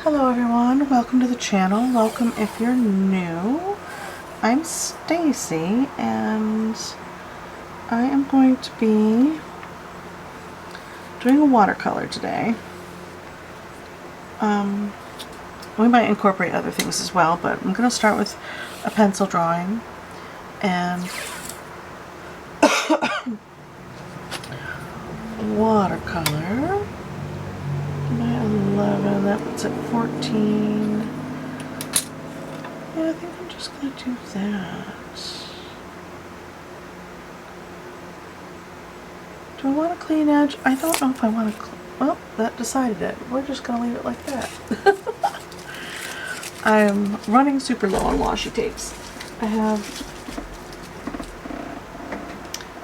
Hello everyone, welcome to the channel. Welcome if you're new. I'm Stacy and I am going to be doing a watercolor today. We might incorporate other things as well, but I'm going to start with a pencil drawing and watercolor. By 11, that puts it 14. Yeah, I think I'm just going to do that. Do I want a clean edge? I don't know if I want to. Well, that decided it. We're just going to leave it like that. I'm running super low on washi tapes. I have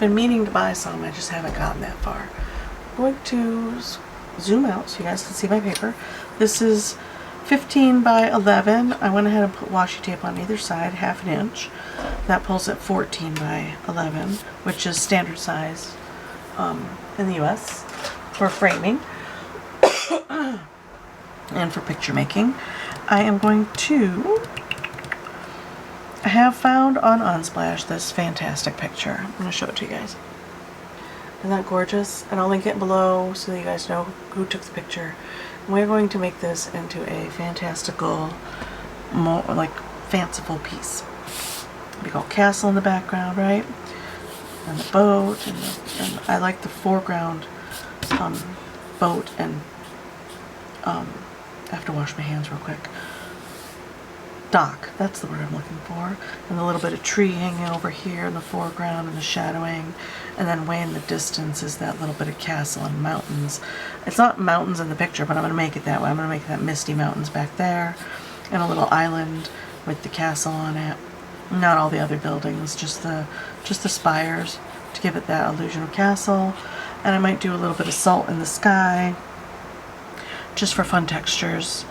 been meaning to buy some, I just haven't gotten that far. I'm going to zoom out so you guys can see my paper. This is 15 by 11. I went ahead and put washi tape on either side, half an inch. That pulls at 14 by 11, which is standard size in the US for framing and for picture making. I am going to, I have found on Unsplash this fantastic picture. I'm going to show it to you guys. Isn't that gorgeous? And I'll link it below so that you guys know who took the picture. And we're going to make this into a fantastical, like fanciful piece. Big old castle in the background, right? And the boat, and I like the foreground boat, and I have to wash my hands real quick. Dock, that's the word I'm looking for. And a little bit of tree hanging over here in the foreground and the shadowing. And then way in the distance is that little bit of castle and mountains. It's not mountains in the picture, but I'm going to make it that way. I'm going to make that misty mountains back there. And a little island with the castle on it. Not all the other buildings, just the spires to give it that illusion of castle. And I might do a little bit of salt in the sky, just for fun textures.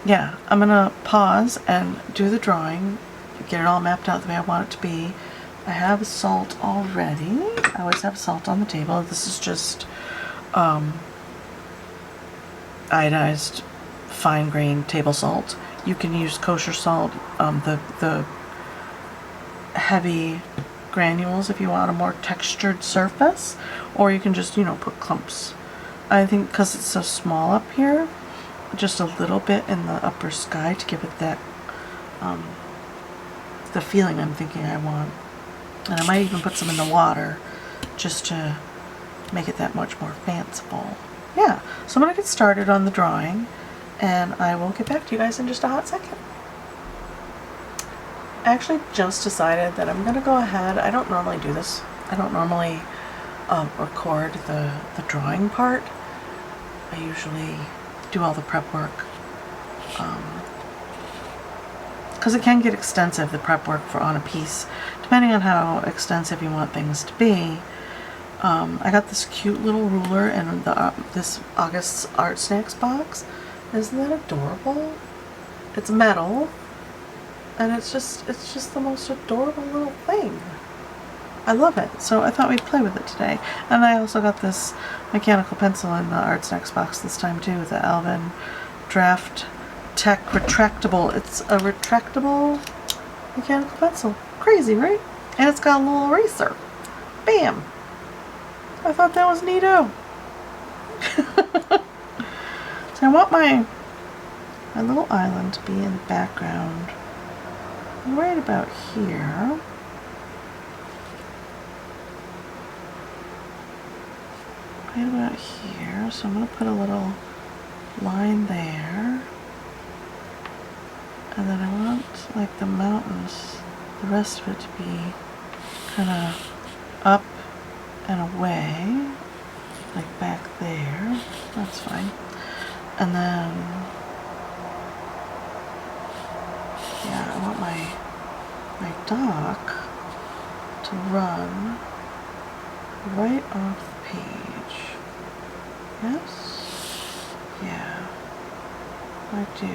Yeah, I'm gonna pause and do the drawing, get it all mapped out the way I want it to be. I have salt already. I always have salt on the table. This is just iodized fine grain table salt. You can use kosher salt, the heavy granules if you want a more textured surface, or you can just, you know, put clumps. I think because it's so small up here, just a little bit in the upper sky to give it that the feeling I'm thinking I want. And I might even put some in the water just to make it that much more fanciful. Yeah, so I'm going to get started on the drawing and I will get back to you guys in just a hot second. I actually just decided that I'm going to go ahead. I don't normally do this. I don't normally record the drawing part. I usually do all the prep work because it can get extensive, the prep work for on a piece, depending on how extensive you want things to be. I got this cute little ruler in the this August Art Snacks box. Isn't that adorable? It's metal and it's just the most adorable little thing. I love it, so I thought we'd play with it today. And I also got this mechanical pencil in the Art Snacks box this time too, the Alvin Draft Tech retractable. It's a retractable mechanical pencil. Crazy, right? And it's got a little eraser. Bam! I thought that was neato. So I want my little island to be in the background right about here. Right about here, so I'm going to put a little line there, and then I want like the mountains, the rest of it to be kind of up and away, like back there. That's fine. And then yeah, I want my dock to run right off the page. Yes? Yeah. I do.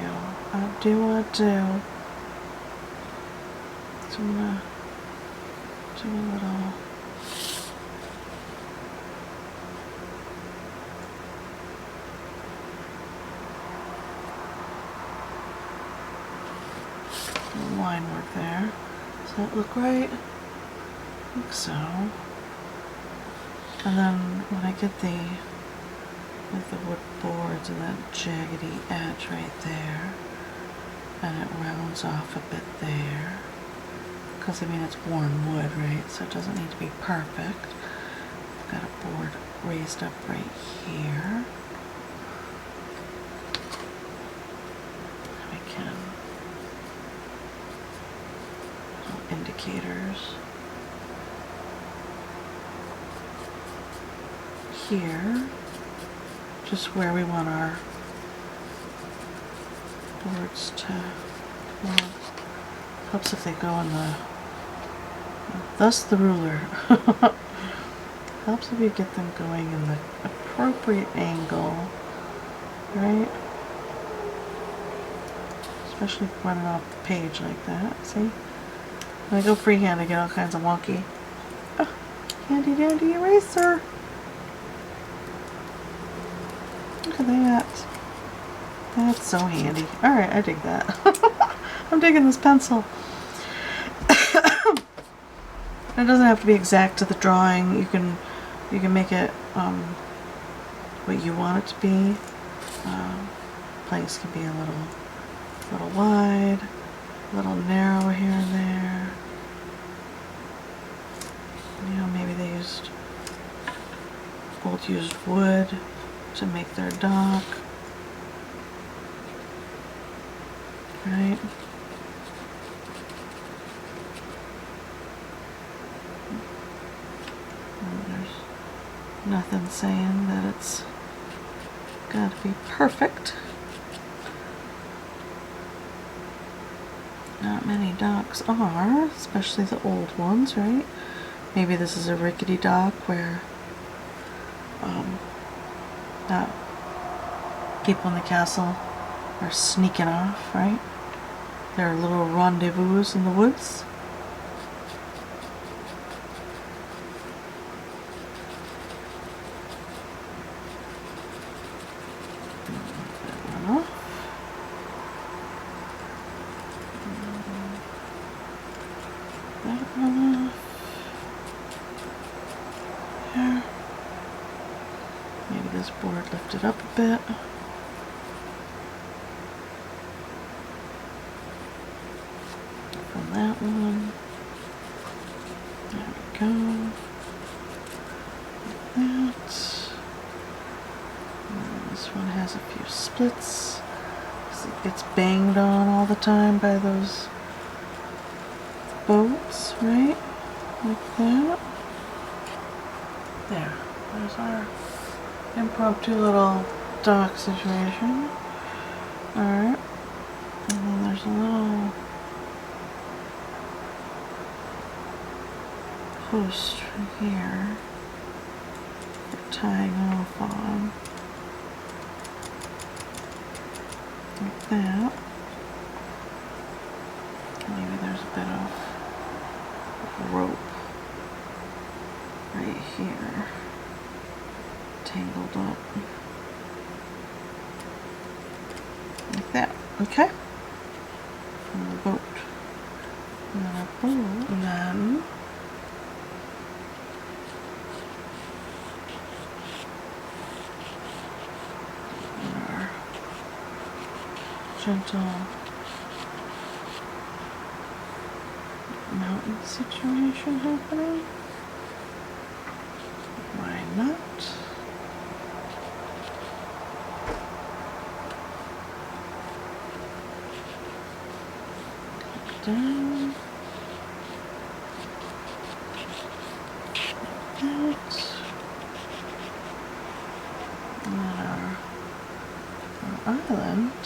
So I'm gonna do a little line work there. Does that look right? I think so. And then when I get with the wood boards and that jaggedy edge right there, and it rounds off a bit there, because I mean it's worn wood, right? So it doesn't need to be perfect. I've got a board raised up right here. I can little indicators here, just where we want our boards to, well, helps if they go in the, thus the ruler. Helps if you get them going in the appropriate angle, right? Especially running off the page like that, see? When I go freehand, I get all kinds of wonky. Oh, handy dandy eraser. Look at that. That's so handy. Alright, I dig that. I'm digging this pencil. It doesn't have to be exact to the drawing. You can make it what you want it to be. Place can be a little wide, a little narrow here and there. You know, maybe they used wood to make their dock. Right? And there's nothing saying that it's got to be perfect. Not many docks are, especially the old ones, right? Maybe this is a rickety dock where that people in the castle are sneaking off, right? There are little rendezvous in the woods. Maybe this board lifted up a bit. From that one. There we go. Like that. And then this one has a few splits, because it gets banged on all the time by those boats, right? Like that. There. There's our impromptu little dock situation. Alright. And then there's a little post from here for tying off on. Like that. Maybe there's a bit of rope right here, tangled up like that. Okay, from the boat, and then a boat, and then our gentle mountain situation happening. Why not? Down. Like that. And then our island.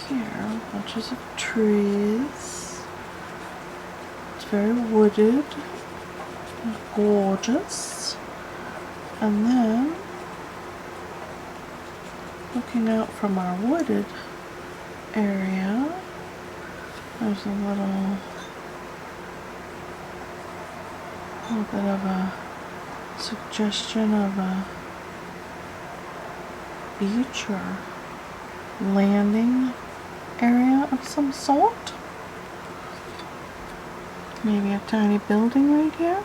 Here, bunches of trees. It's very wooded and gorgeous. And then, looking out from our wooded area, there's a little bit of a suggestion of a beach or landing area of some sort. Maybe a tiny building right here.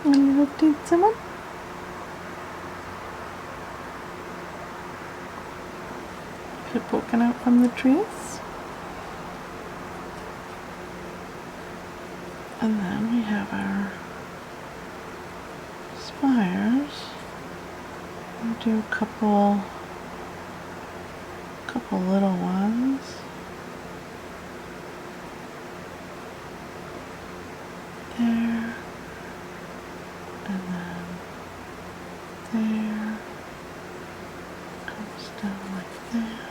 A little teensy one. Poking out from the trees. And then we have our spires. We'll do a couple little ones. There. And then there. Comes down like that.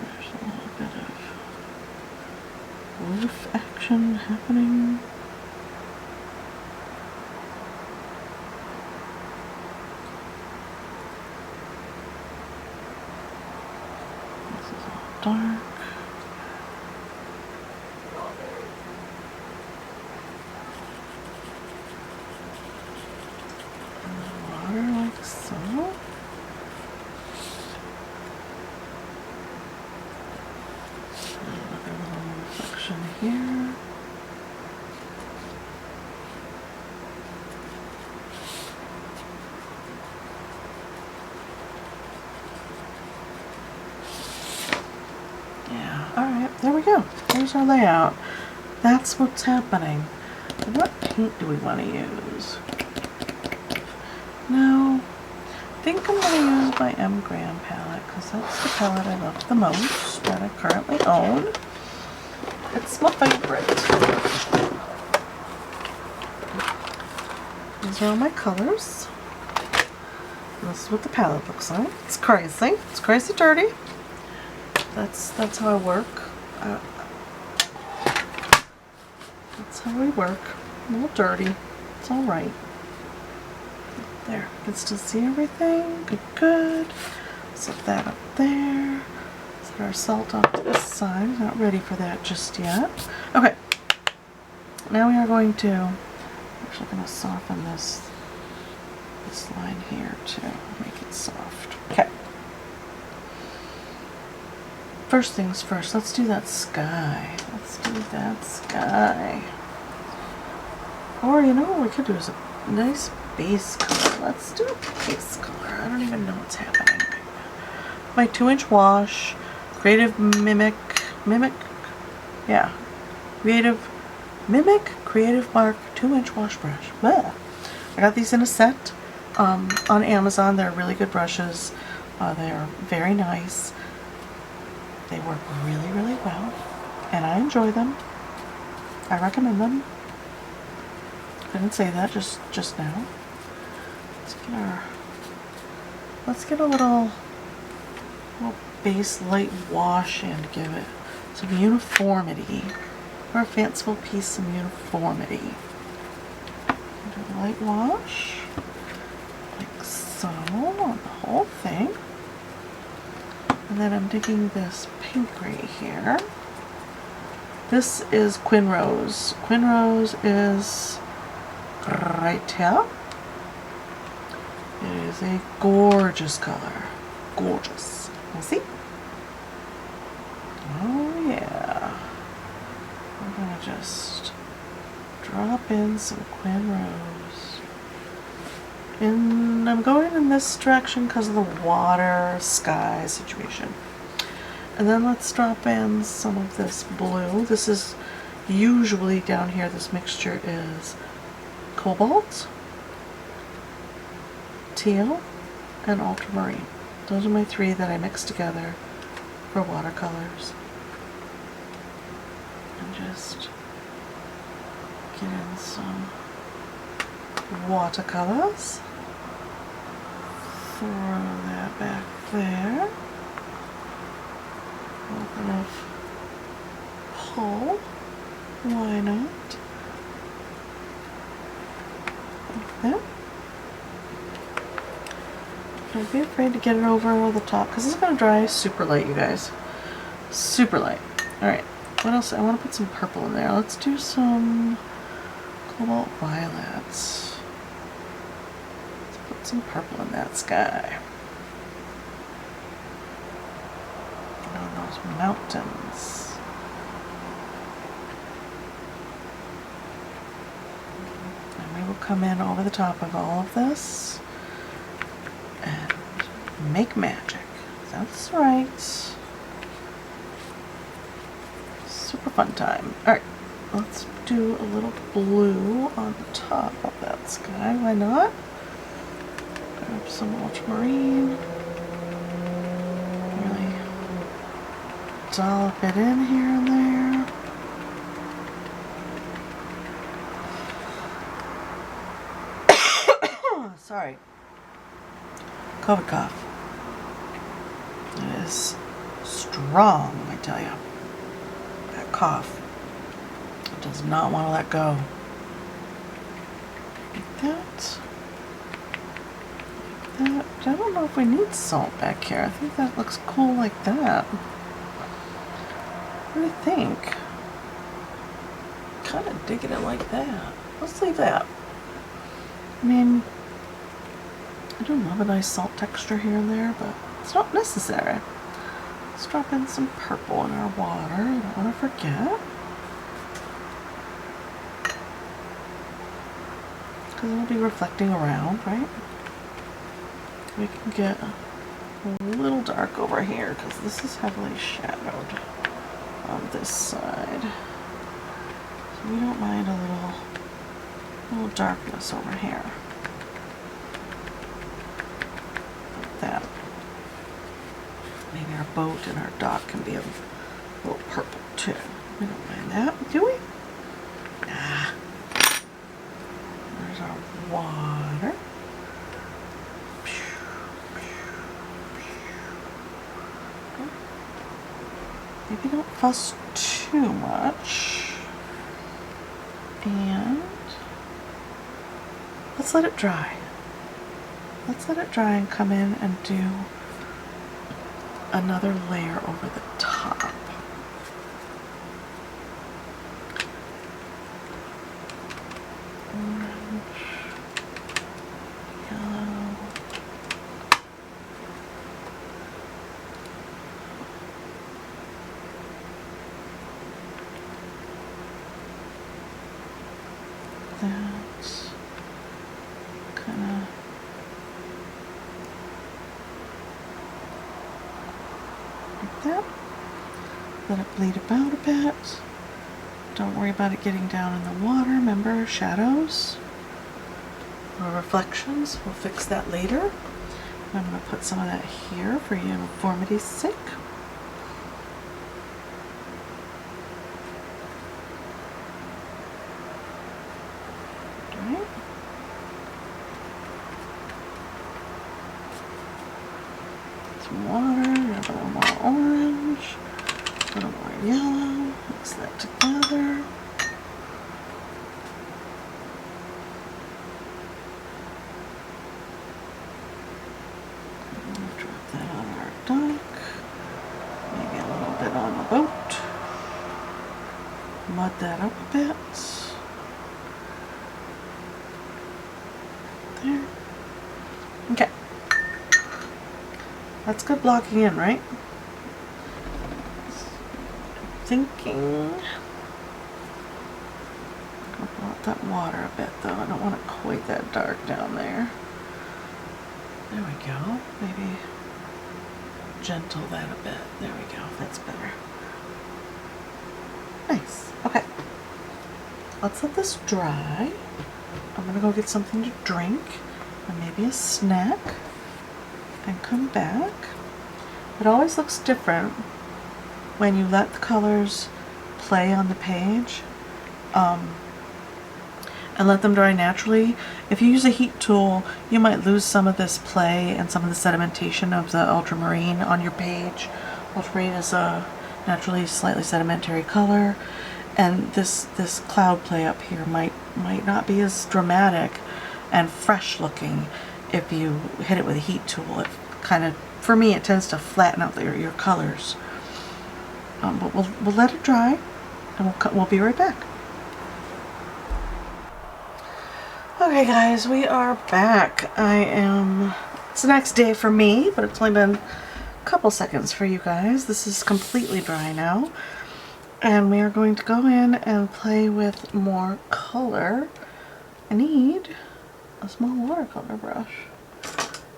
There's a little bit of roof action happening. This is all dark. And the water like so. Here. Yeah, alright, there we go. There's our layout. That's what's happening. What paint do we want to use? No, I think I'm going to use my M. Graham palette because that's the palette I love the most that I currently own. It's my favorite. These are all my colors. This is what the palette looks like. It's crazy. It's crazy dirty. That's how I work. That's how we work. A little dirty. It's all right. There. You can still see everything. Good, good. Set that up there. Set our salt off to this side. Not ready for that just yet. Okay. Now we are going to actually going to soften this line here to make it soft. Okay. First things first, let's do that sky. Let's do that sky. Or you know what we could do is a nice base color. Let's do a base color. I don't even know what's happening. My 2-inch wash, Creative Mimic, yeah, Creative Mark 2-inch wash brush. Blah. I got these in a set on Amazon. They're really good brushes. They are very nice. They work really, really well, and I enjoy them. I recommend them. I didn't say that just now. Let's get a little base light wash in to give it some uniformity. For a fanciful piece, some uniformity. Do a light wash, like so, on the whole thing. And then I'm digging this pink right here. This is Quinrose. Quinrose is right here. It is a gorgeous color. Gorgeous. You see? Oh yeah. I'm gonna just drop in some Quinrose. And I'm going in this direction because of the water, sky situation. And then let's drop in some of this blue. This is usually down here, this mixture is cobalt, teal, and ultramarine. Those are my three that I mix together for watercolors. And just get in some watercolors. Throw that back there. A little bit of pull. Why not? Like that. Don't be afraid to get it over the top because it's going to dry super light, you guys. Super light. Alright, what else? I want to put some purple in there. Let's do some cobalt violets. Let's put some purple in that sky. On those mountains. And we will come in over the top of all of this and make magic. That's right. Super fun time. Alright, let's do a little blue on the top of that sky. Why not? Grab some ultramarine. Really dollop it in here and there. Sorry. COVID cough. It is strong, I tell you. That cough. It does not want to let go. Like that. Like that. I don't know if we need salt back here. I think that looks cool like that. What do you think? Kind of digging it like that. Let's leave that. I mean, I do love a nice salt texture here and there, but it's not necessary. Let's drop in some purple in our water. I don't want to forget. Because it'll be reflecting around, right? We can get a little dark over here because this is heavily shadowed on this side. So we don't mind a little darkness over here. Like that. Maybe our boat and our dock can be a little purple too. We don't mind that, do we? Nah. There's our water. Maybe don't fuss too much. And let's let it dry. Let's let it dry and come in and do another layer over the top. Orange, yellow. That kind of like that. Let it bleed about a bit. Don't worry about it getting down in the water. Remember, shadows or reflections. We'll fix that later. I'm going to put some of that here for uniformity's sake. Alright. Some water, a little more orange, a little more yellow. Mix that together. Drop that on our dock. Maybe a little bit on the boat. Mud that up a bit. There. Okay. That's good blocking in, right? Thinking I'll block that water a bit though. I don't want it quite that dark down there. There we go. Maybe gentle that a bit. There we go. That's better. Nice. Okay. Let's let this dry. I'm gonna go get something to drink and maybe a snack and come back. It always looks different when you let the colors play on the page and let them dry naturally. If you use a heat tool, you might lose some of this play and some of the sedimentation of the ultramarine on your page. Ultramarine is a naturally slightly sedimentary color, and this cloud play up here might not be as dramatic and fresh looking if you hit it with a heat tool. It kind of, for me, it tends to flatten out your colors. But we'll let it dry, and we'll be right back. Okay guys, we are back. It's the next day for me, but it's only been a couple seconds for you guys. This is completely dry now. And we are going to go in and play with more color. I need a small watercolor brush.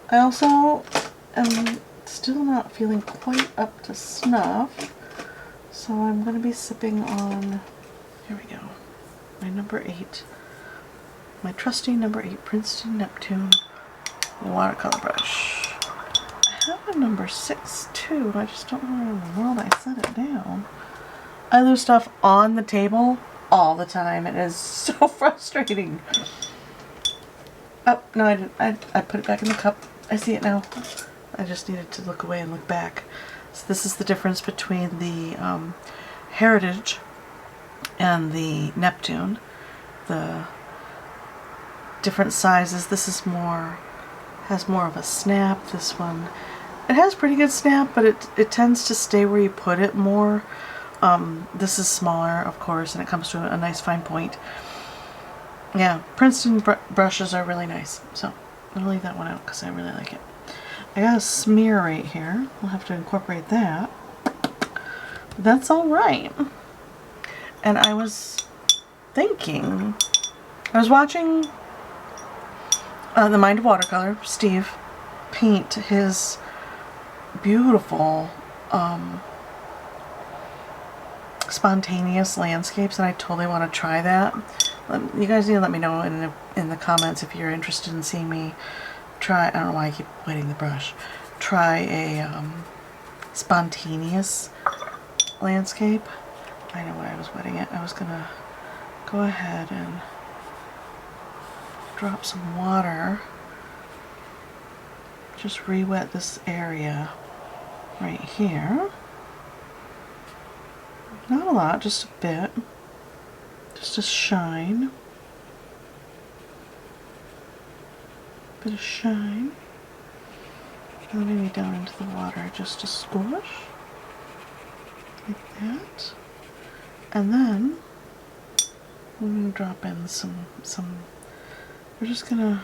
I also am still not feeling quite up to snuff, so I'm going to be sipping on, here we go, my number 8. My trusty number 8 Princeton Neptune watercolor brush. I have a number 6 too, I just don't know where in the world I set it down. I lose stuff on the table all the time. It is so frustrating. Oh, no I didn't. I put it back in the cup. I see it now. I just needed to look away and look back. So this is the difference between the Heritage and the Neptune. The different sizes. This is has more of a snap. This one, it has pretty good snap, but it tends to stay where you put it more. This is smaller, of course, and it comes to a nice fine point. Yeah, Princeton brushes are really nice, so I'm gonna leave that one out because I really like it. I got a smear right here. We'll have to incorporate that. But that's all right. And I was thinking, I was watching The Mind of Watercolor, Steve, paint his beautiful spontaneous landscapes, and I totally want to try that. You guys need to let me know in the comments if you're interested in seeing me try, I don't know why I keep wetting the brush, try a spontaneous landscape. I know why I was wetting it. I was gonna go ahead and drop some water, just re-wet this area right here. Not a lot, just a bit, just a shine, bit of shine, and then maybe down into the water, just a squish, like that, and then we're going to drop in some, we're just going to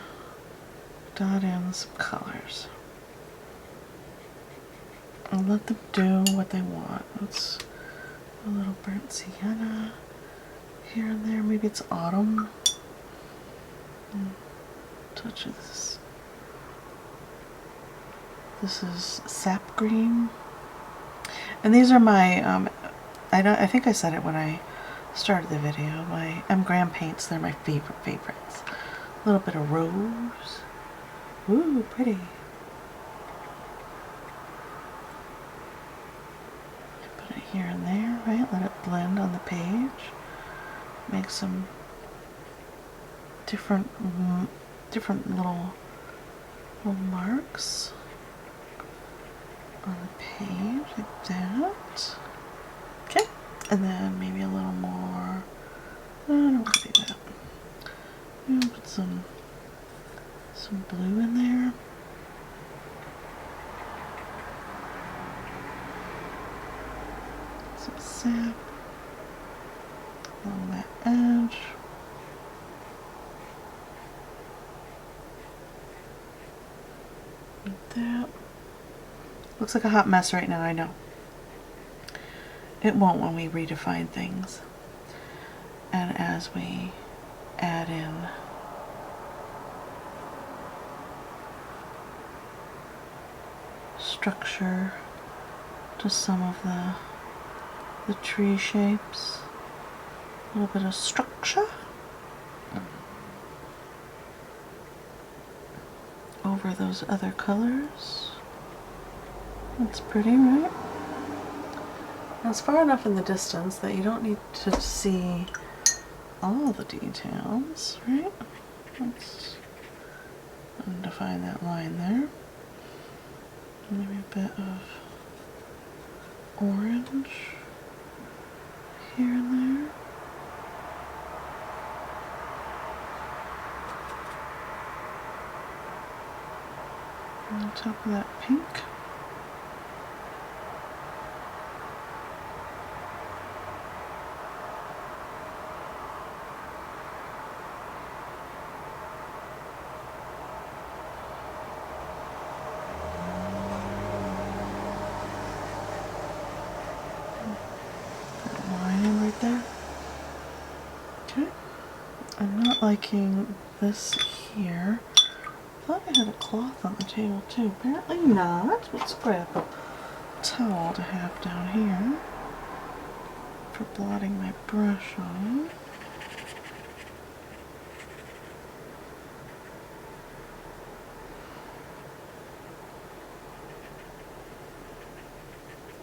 dot in some colors and let them do what they want. It's a little burnt sienna here and there. Maybe it's autumn. Touch of this. This is sap green. And these are my, I think I said it when I started the video, my M. Graham paints. They're my favorites. A little bit of rose. Ooh, pretty. Put it here and there, right? Let it blend on the page. Make some different little marks on the page, like that. Okay, and then maybe a little more. I don't want to do that. Maybe put some blue in there. Some sap along that edge. Like that. Looks like a hot mess right now, I know. It won't when we redefine things. And as we add in structure to some of the tree shapes, a little bit of structure over those other colors. That's pretty, right? Now it's far enough in the distance that you don't need to see all the details, right? Let's define that line there. Maybe a bit of orange here and there. On top of that pink. liking this here. I thought I had a cloth on the table too. Apparently not. Let's grab a towel to have down here for blotting my brush on.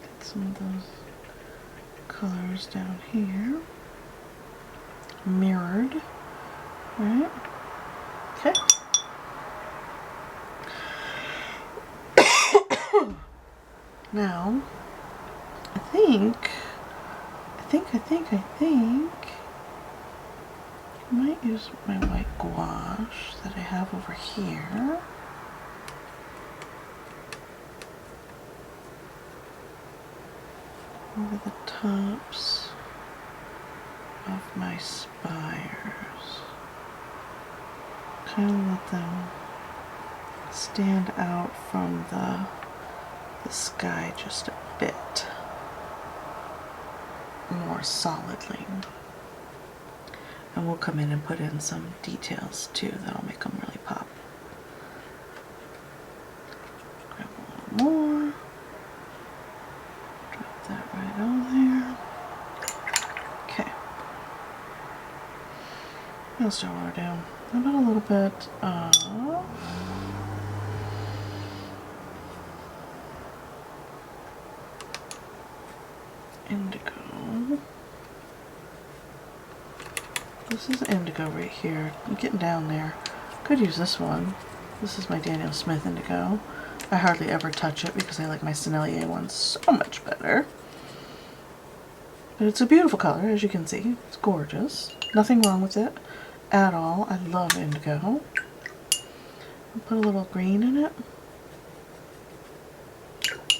Get some of those colors down here. Mirrored. Right? Okay. Now, I think I might use my white gouache that I have over here. Over the tops of my spires. Kind of let them stand out from the sky just a bit more solidly. And we'll come in and put in some details too that'll make them really pop. Grab a little more. Drop that right on there. Okay. What else do I want to do? How about a little bit of indigo. This is indigo right here. I'm getting down there. Could use this one. This is my Daniel Smith indigo. I hardly ever touch it because I like my Sennelier one so much better. But it's a beautiful color, as you can see. It's gorgeous. Nothing wrong with it at all. I love indigo. I'll put a little green in it.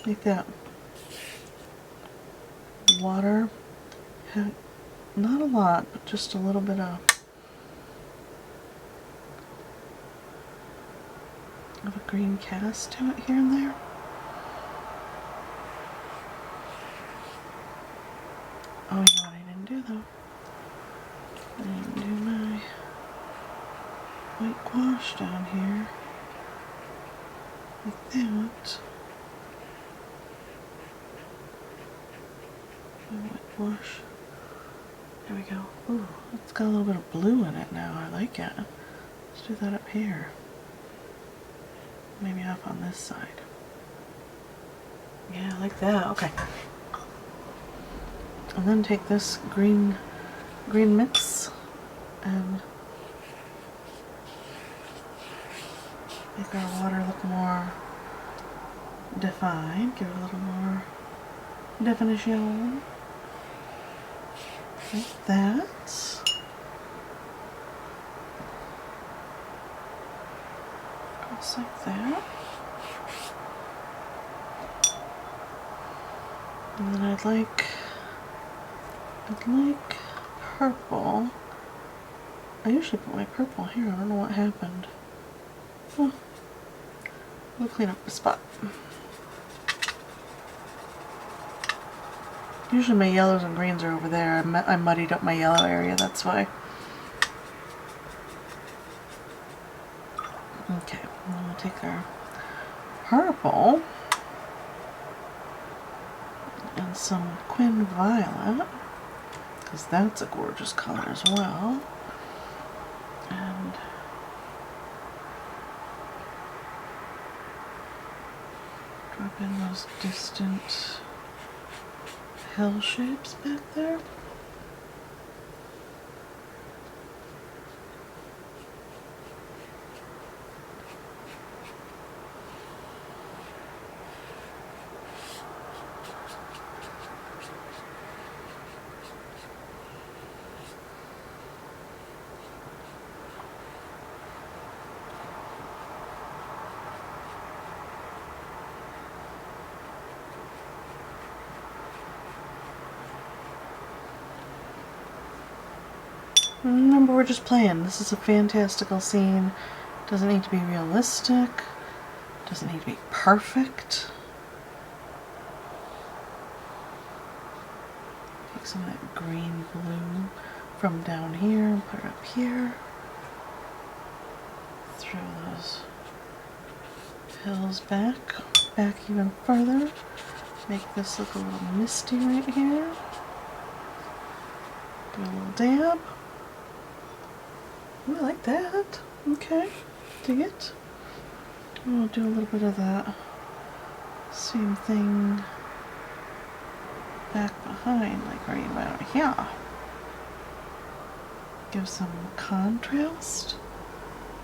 Like that. Water. Not a lot, but just a little bit of a green cast to it here and there. Oh, you know what I didn't do though? I didn't do my white gouache down here. Like that. My white gouache. There we go. Ooh, it's got a little bit of blue in it now. I like it. Let's do that up here. Maybe up on this side. Yeah, I like that. Okay. And then take this green mix and make our water look more defined. Give it a little more definition. Like that. Just like that. And then I'd like purple. I usually put my purple here. I don't know what happened. Oh, we'll clean up the spot. Usually my yellows and greens are over there. I muddied up my yellow area, that's why. Okay, I'm going to take our purple and some Quin Violet, because that's a gorgeous color as well. And drop in those distant hill shapes back there. Remember, we're just playing. This is a fantastical scene. Doesn't need to be realistic. Doesn't need to be perfect. Take some of that green blue from down here and put it up here. Draw those hills back even further. Make this look a little misty right here. Do a little dab. Ooh, I like that. Okay, dig it. We'll do a little bit of that same thing back behind, like right about here. Give some contrast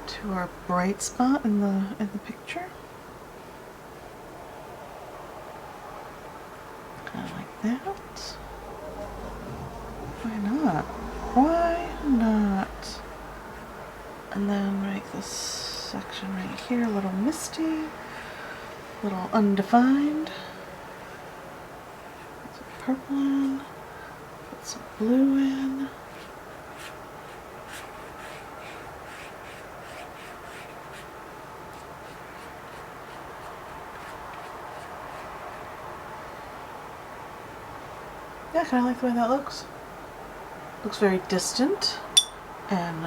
to our bright spot in the picture. Kind of like that. Why not? Why not? And then make this section right here a little misty, a little undefined. Put some purple in, put some blue in. Yeah, I kind of like the way that looks. Looks very distant and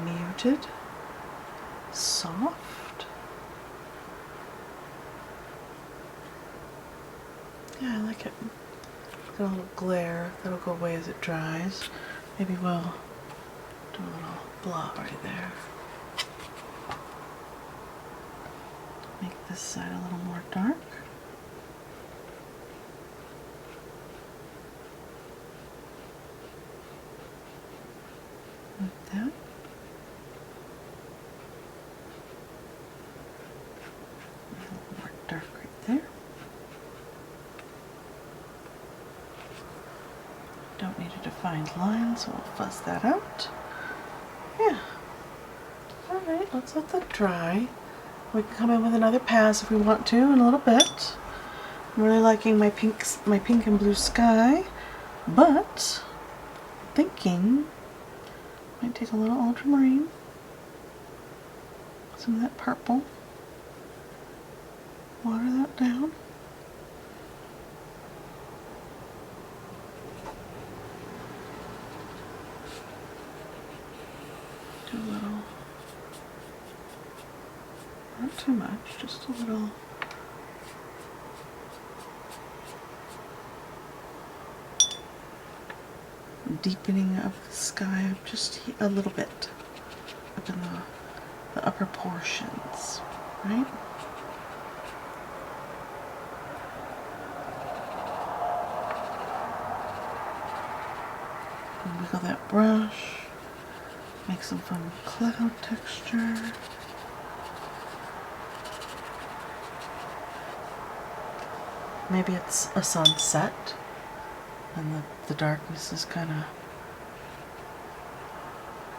muted, soft. Yeah, I like it. Got a little glare that'll go away as it dries. Maybe we'll do a little blob right there. Make this side a little more dark. Like that. A little more dark right there. Don't need a defined line, so we'll fuzz that out. Yeah. Alright, let's let that dry. We can come in with another pass if we want to in a little bit. I'm really liking my pink and blue sky, but thinking might take a little ultramarine, some of that purple, water that down. Do a little, not too much, just a little. Deepening of the sky just a little bit up in the upper portions, right? And wiggle that brush, make some fun cloud texture. Maybe it's a sunset and the darkness is kind of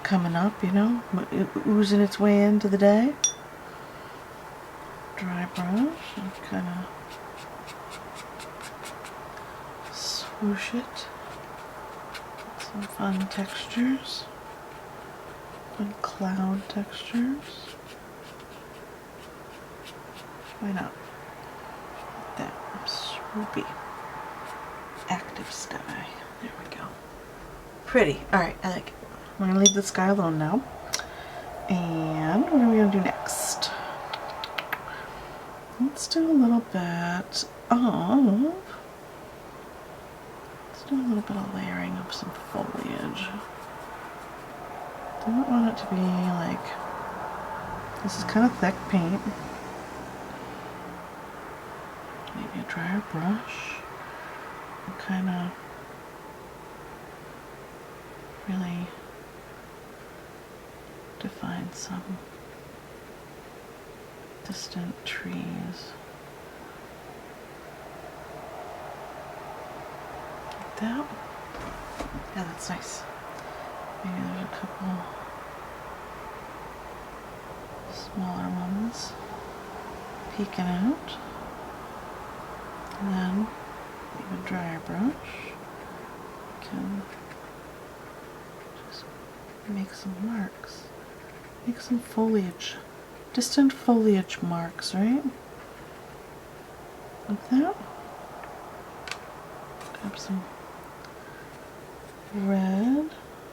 coming up, you know, oozing its way into the day. Dry brush and kind of swoosh it. Some fun textures, fun cloud textures. Why not? Like that swoopy. Active sky. There we go. Pretty. Alright, I like it. We're going to leave the sky alone now. And what are we going to do next? Let's do a little bit of... Let's do a little bit of layering of some foliage. Don't want it to be like... This is kind of thick paint. Maybe a drier brush. Kind of really define some distant trees like that. Yeah, that's nice. Maybe there's a couple smaller ones peeking out, and then even drier brush, can just make some marks, make some foliage, distant foliage marks, right? Like that. Grab some red,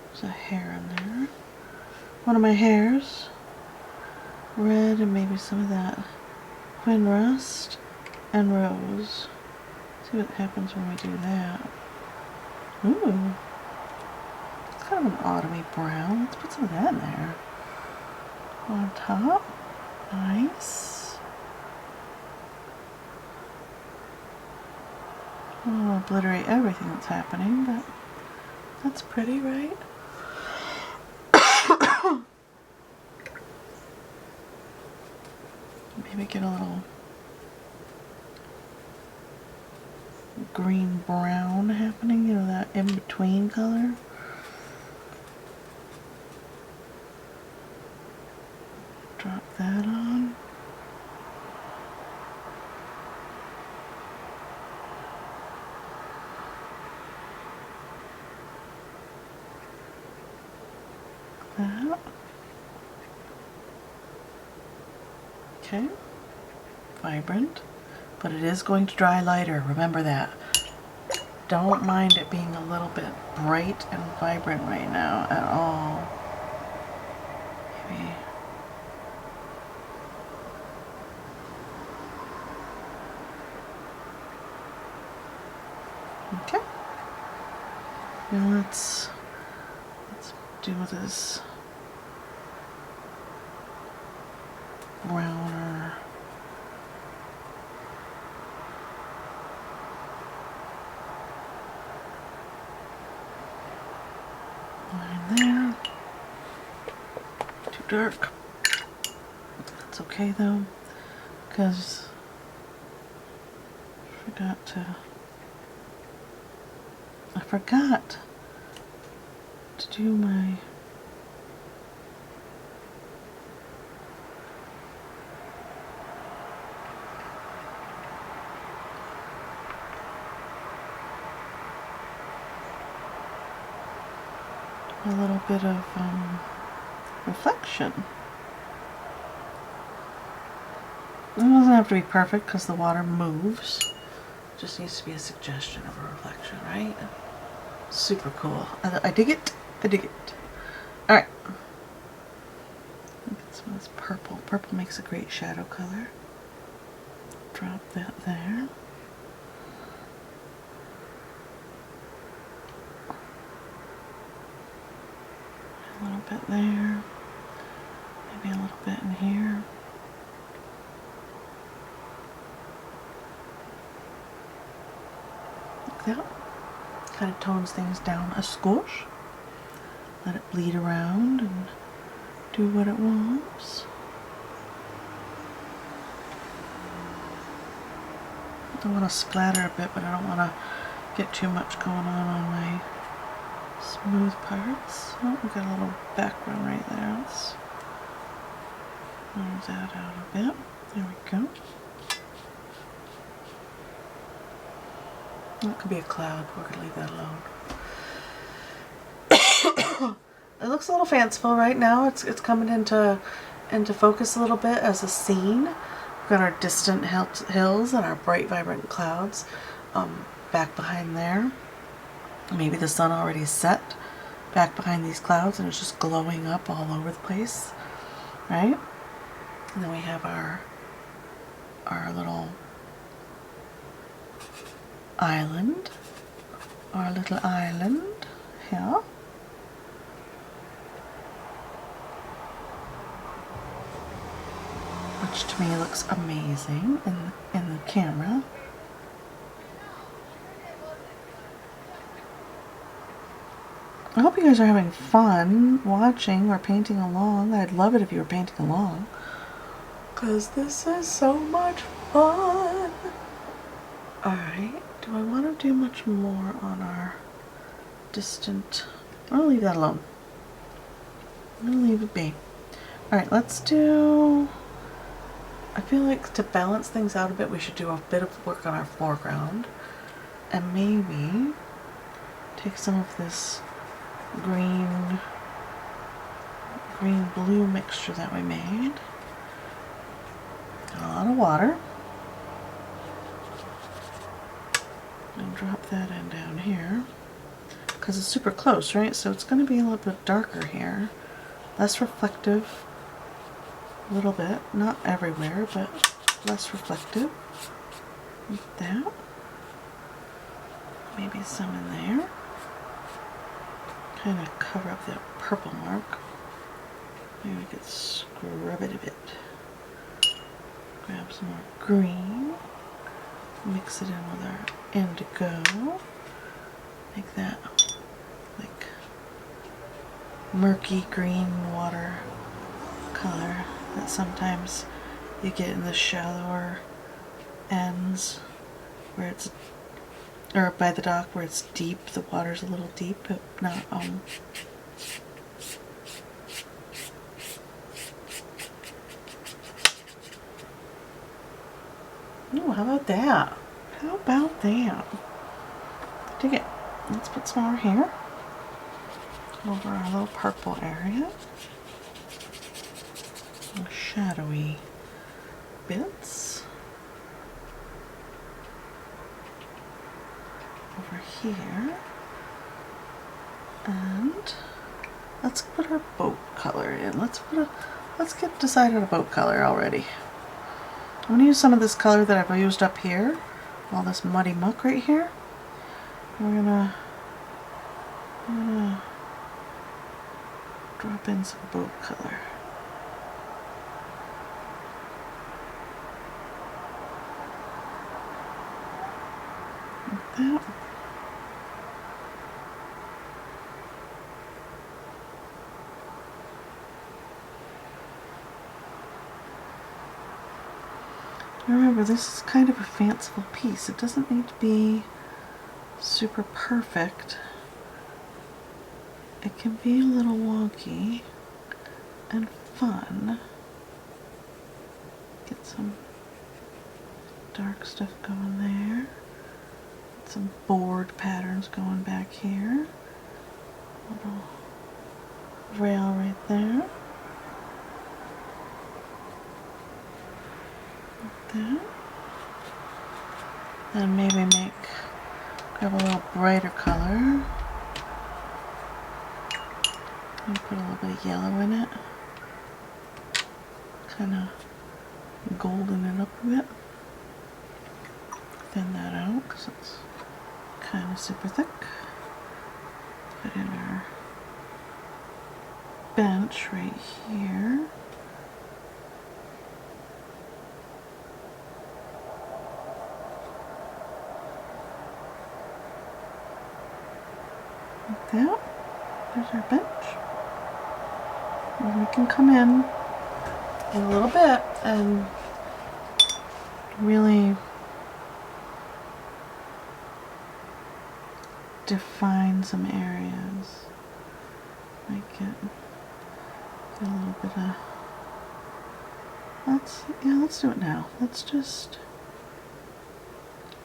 there's a hair in there, one of my hairs. Red and maybe some of that Twin Rust and Rose. See what happens when we do that. Ooh. It's kind of an autumny brown. Let's put some of that in there. On top. Nice. I don't want to obliterate everything that's happening, but that's pretty, right? Maybe get a little green brown happening, you know, that in between color. Drop that on. That. Okay. Vibrant, but it is going to dry lighter. Remember that. Don't mind it being a little bit bright and vibrant right now at all. Maybe. Okay. Now let's do this browner. Line there. Too dark. That's okay though, because I forgot to do my a little bit of reflection. It doesn't have to be perfect because the water moves. It just needs to be a suggestion of a reflection, right? Super cool. I dig it. I dig it. Alright. Get some of this purple. Purple makes a great shadow color. Drop that there. A little bit there. Maybe a little bit in here. Like that. Kind of tones things down a skosh. Let it bleed around and do what it wants. I want to splatter a bit, but I don't want to get too much going on my smooth parts. Oh, we got a little background right there. Let's move that out a bit. There we go. That could be a cloud. We're going to leave that alone. It looks a little fanciful right now. It's coming into focus a little bit as a scene. We've got our distant hills and our bright, vibrant clouds back behind there. Maybe the sun already set back behind these clouds and it's just glowing up all over the place, right? And then we have our little island, our little island here. Which to me looks amazing in the camera. I hope you guys are having fun watching or painting along. I'd love it if you were painting along, because this is so much fun. Alright, do I want to do much more on our distant... I'll leave that alone. I'm going to leave it be. Alright, let's do... I feel like to balance things out a bit, we should do a bit of work on our foreground. And maybe take some of this green-blue mixture that we made. Got a lot of water. And drop that in down here. Because it's super close, right? So it's going to be a little bit darker here. less reflective a little bit, not everywhere, but less reflective. Like that. Maybe some in there. Kind of cover up that purple mark. Maybe we could scrub it a bit. Grab some more green. Mix it in with our indigo. Make that like murky green water color that sometimes you get in the shallower ends where it's, or by the dock where it's deep, the water's a little deep, but not oh, how about that? How about that? Dig it. Let's put some more here over our little purple area. Some shadowy bits over here. And let's put our boat color in. Let's get decided a boat color already. I'm going to use some of this color that I've used up here, all this muddy muck right here. We're gonna drop in some boat color. Like that. Remember, this is kind of a fanciful piece. It doesn't need to be super perfect. It can be a little wonky and fun. Get some dark stuff going there. Get some board patterns going back here. A little rail right there. Like that. And maybe grab a little brighter color. And put a little bit of yellow in it. Kind of golden it up a bit. Thin that out because it's kind of super thick. Put in our bench right here. Like that. There's our bench. And we can come in a little bit and really define some areas. Like get a little bit of, let's do it now. Let's just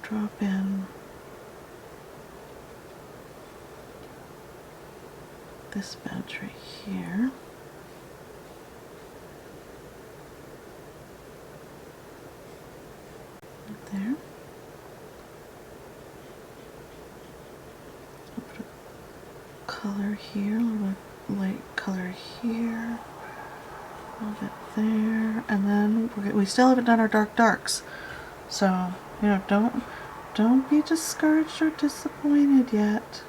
drop in this bench right here. Right there. I'll put a color here, a little bit light color here, a little bit there, and then we still haven't done our dark darks. So, don't be discouraged or disappointed yet.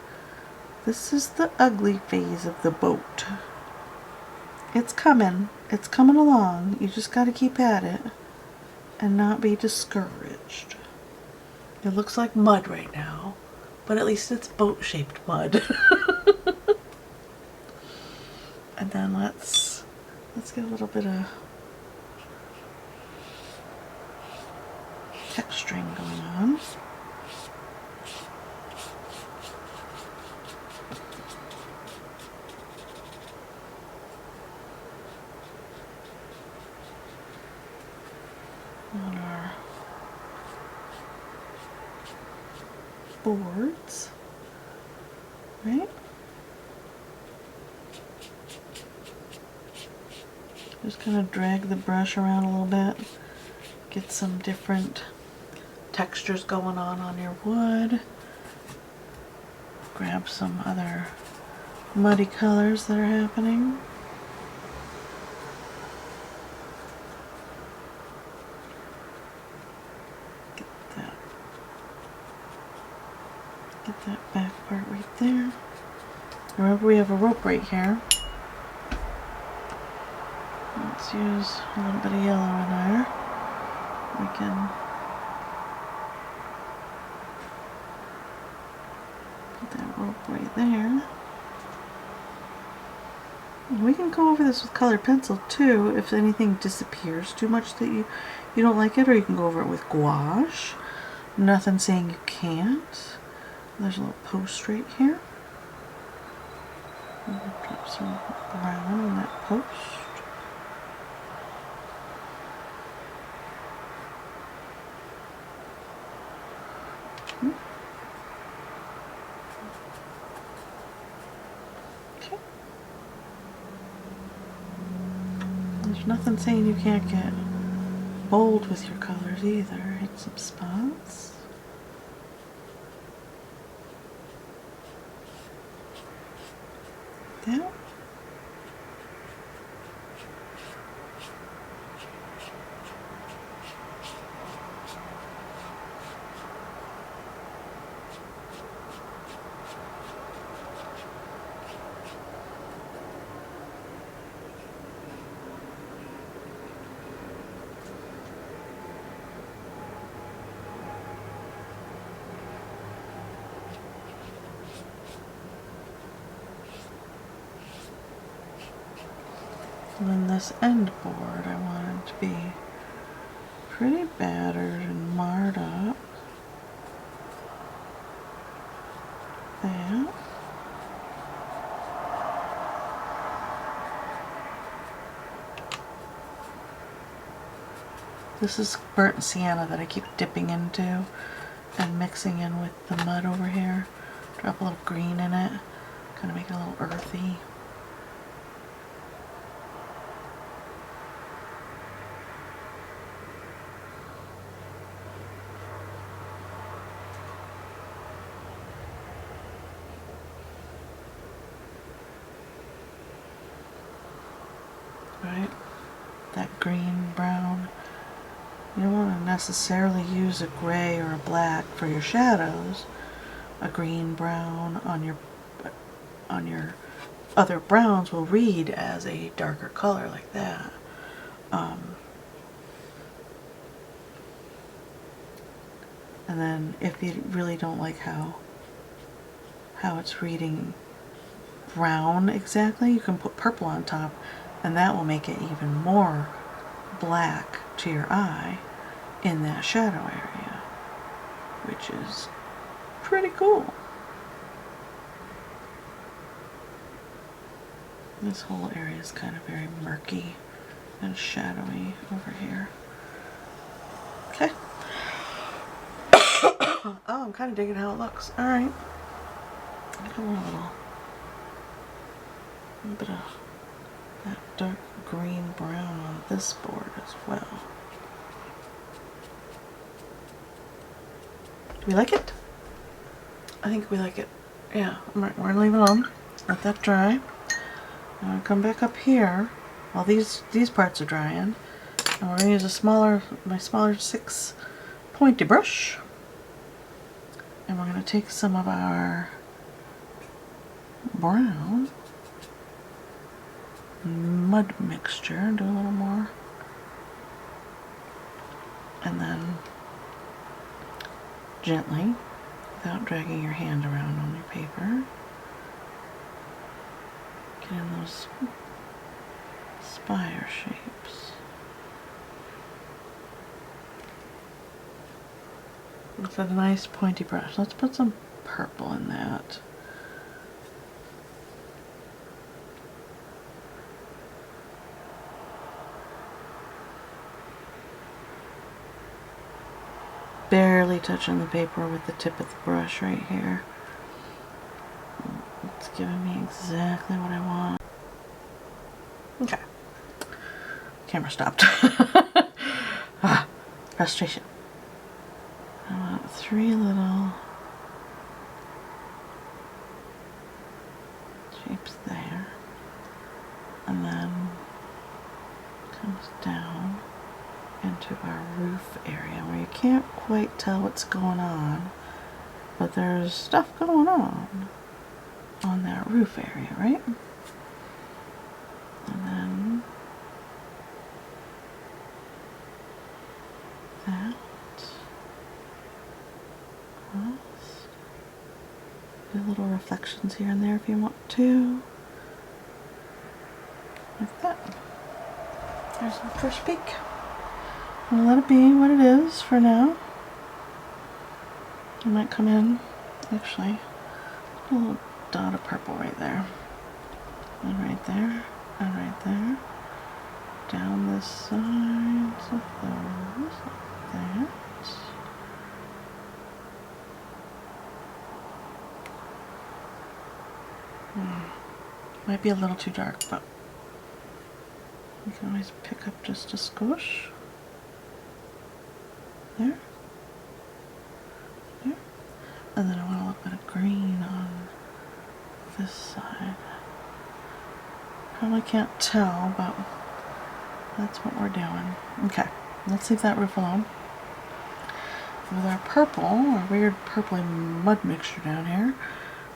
This is the ugly phase of the boat. It's coming along. You just got to keep at it and not be discouraged. It looks like mud right now, but at least it's boat-shaped mud. And then let's get a little bit of texturing going on. On our boards, right? Just kind of drag the brush around a little bit, get some different textures going on your wood. Grab some other muddy colors that are happening. Get that back part right there. Remember, we have a rope right here. Let's use a little bit of yellow in there. We can put that rope right there. We can go over this with colored pencil too if anything disappears too much that you don't like it, or you can go over it with gouache. Nothing saying you can't. There's a little post right here. Drop some brown on that post. Okay. There's nothing saying you can't get bold with your colors either. Hit some spots. That. And then this end board, I want it to be pretty battered and marred up. That. This is burnt sienna that I keep dipping into and mixing in with the mud over here. Drop a little green in it, kind of make it a little earthy. Right? That green, brown. You don't want to necessarily use a gray or a black for your shadows. A green, brown on your other browns will read as a darker color like that. And then if you really don't like how it's reading brown exactly, you can put purple on top, and that will make it even more black to your eye in that shadow area, which is pretty cool. This whole area is kind of very murky and shadowy over here. Okay. Oh, I'm kind of digging how it looks. Alright. Come on, a little bit of that dark green brown on this board as well. Do we like it? I think we like it. Yeah, we're gonna leave it on. Let that dry. I'm gonna come back up here while these parts are drying, and we're gonna use my smaller 6 pointy brush, and we're gonna take some of our brown mud mixture and do a little more, and then gently, without dragging your hand around on your paper, get in those spire shapes. With a nice pointy brush. Let's put some purple in that. Barely touching the paper with the tip of the brush right here. It's giving me exactly what I want. Okay. Camera stopped. Frustration. I want 3 little shapes there. And then comes down into our roof area where you can't quite tell what's going on, but there's stuff going on that roof area, right? And then that cross. Do little reflections here and there if you want to. Like that. There's the first peek. I'm gonna let it be what it is for now. I might come in, actually, a little dot of purple right there. And right there, and right there. Down the sides of those, like that. Might be a little too dark, but you can always pick up just a squish. There. There. And then I want a little bit of green on this side. Probably can't tell, but that's what we're doing. Okay, let's leave that roof alone. With our purple, our weird purpley mud mixture down here,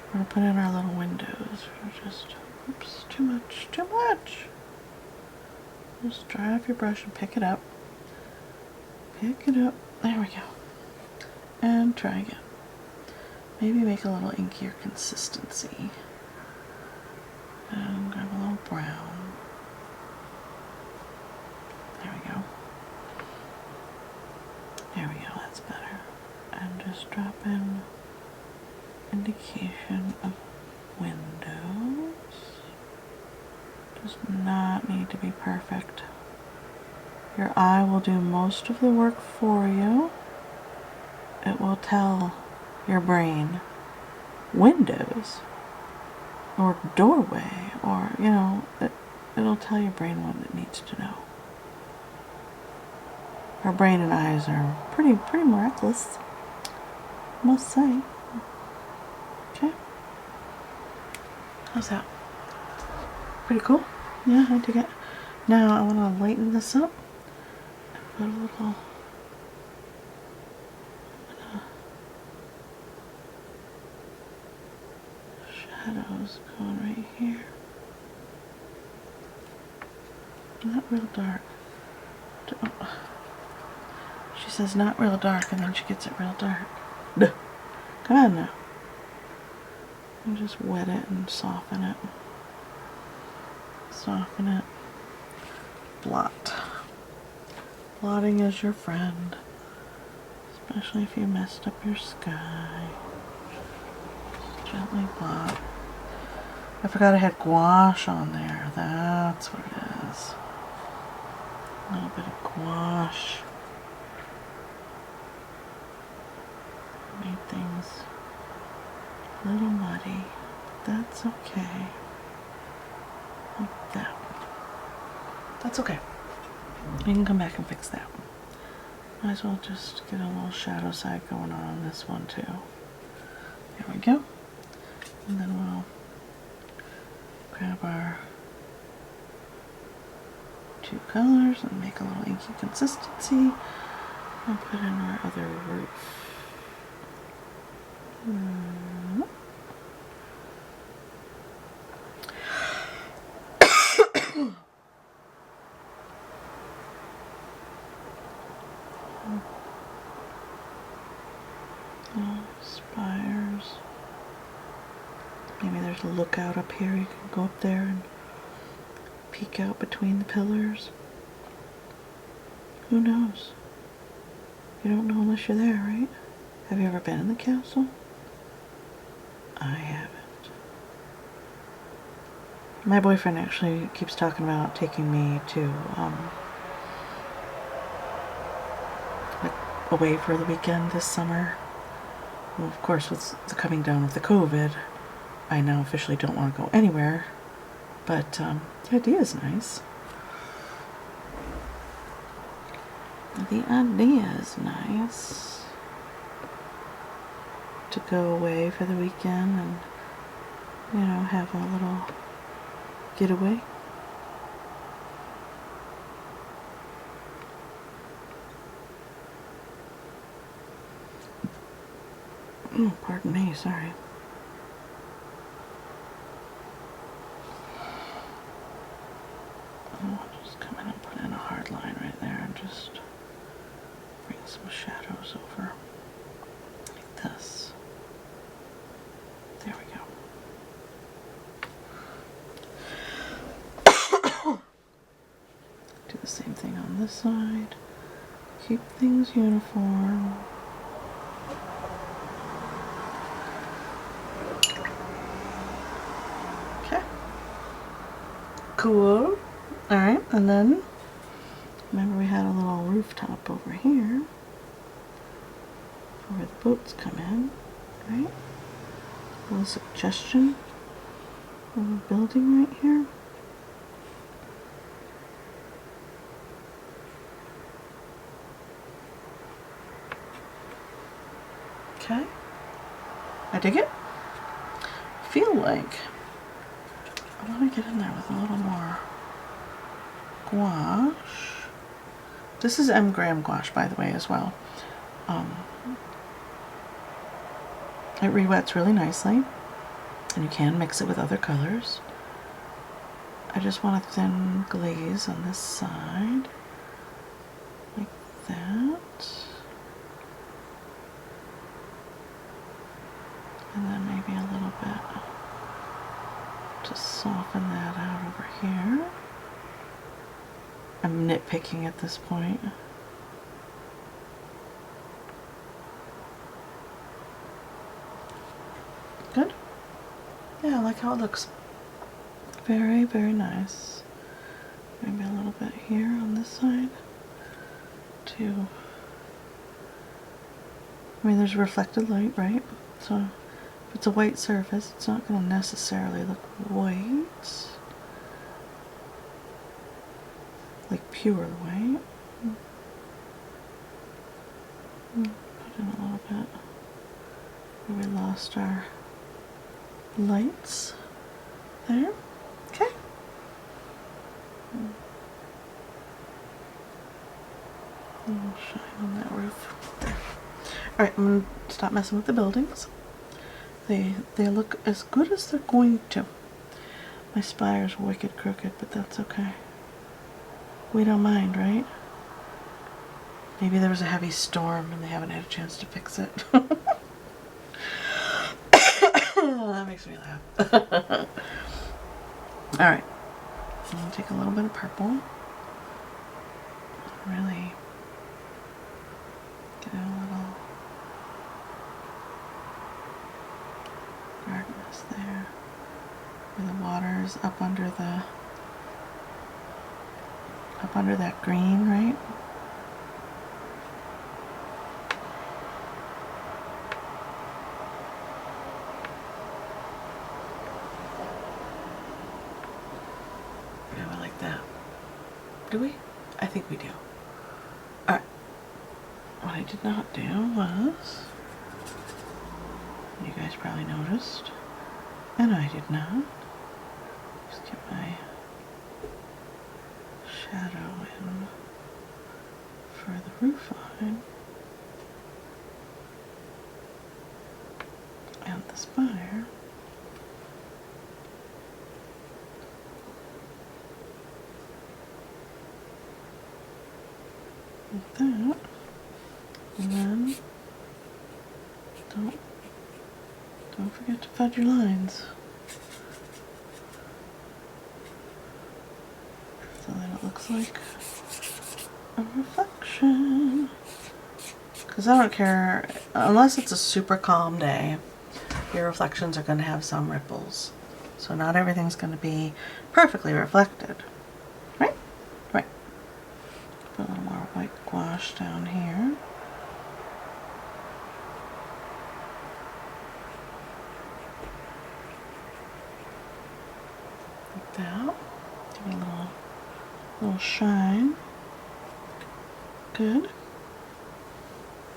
we're going to put in our little windows. We're just, oops, too much, too much. Just dry off your brush and pick it up. Pick it up. There we go. And try again. Maybe make a little inkier consistency. And grab a little brown. There we go. There we go, that's better. And just drop in indication of windows. Does not need to be perfect. Your eye will do most of the work for you. It will tell your brain windows or doorway, or, you know, it'll tell your brain what it needs to know. Our brain and eyes are pretty miraculous, I must say. Okay. How's that? Pretty cool? Yeah, I dig it. Now I want to lighten this up and put a little shadows going right here. Not real dark. Oh. She says not real dark, and then she gets it real dark. Duh. Come on now. And just wet it and soften it. Soften it. Blot. Blotting is your friend. Especially if you messed up your sky. Just gently blot. I forgot I had gouache on there. That's what it is. A little bit of gouache. Made things a little muddy. That's okay. Like that. That's okay. We can come back and fix that. Might as well just get a little shadow side going on this one too. There we go. And then we'll grab our two colors and make a little inky consistency and put in our other roof. Spires. Maybe there's a lookout up here. You can go up there and peek out between the pillars. Who knows? You don't know unless you're there, right? Have you ever been in the castle? I haven't. My boyfriend actually keeps talking about taking me to like away for the weekend this summer. Well, of course, with the coming down of the COVID, I now officially don't want to go anywhere, but the idea is nice. The idea is nice to go away for the weekend and, you know, have a little getaway. Oh, pardon me, sorry. I'll just come in and put in a hard line right there and just bring some shadows over like this. There we go. Do the same thing on this side. Keep things uniform. Okay. Cool. Alright, and then remember we had a little rooftop over here for where the boats come in, right? A little suggestion of a building right here. Okay, I dig it. I feel like I want to get in there with a little more gouache. This is M. Graham gouache, by the way, as well. It re-wets really nicely, and you can mix it with other colors. I just want a thin glaze on this side, like that. And then maybe a little bit to soften that out over here. I'm nitpicking at this point. Good? Yeah, I like how it looks. Very, very nice. Maybe a little bit here on this side too. I mean, there's reflected light, right? So if it's a white surface, it's not going to necessarily look white, like pure white. Put in a little bit where we lost our lights there. Okay. A little shine on that roof there. Alright, I'm going to stop messing with the buildings. They look as good as they're going to. My spire's wicked crooked, but that's okay. We don't mind, right? Maybe there was a heavy storm and they haven't had a chance to fix it. That makes me laugh. Alright, I'm going to take a little bit of purple. Really get a little darkness there. Where the water's up under that green, right? Yeah, I like that. Do we? I think we do. Alright. What I did not do was, you guys probably noticed, and I did not, just get my shadow in for the roof line and the spire. Like that. And then don't forget to fudge your lines. So then it looks like a reflection. Because I don't care, unless it's a super calm day, your reflections are going to have some ripples. So not everything's going to be perfectly reflected. Right? Right. Put a little more white gouache down here. Like that. Give it a little shine. Good.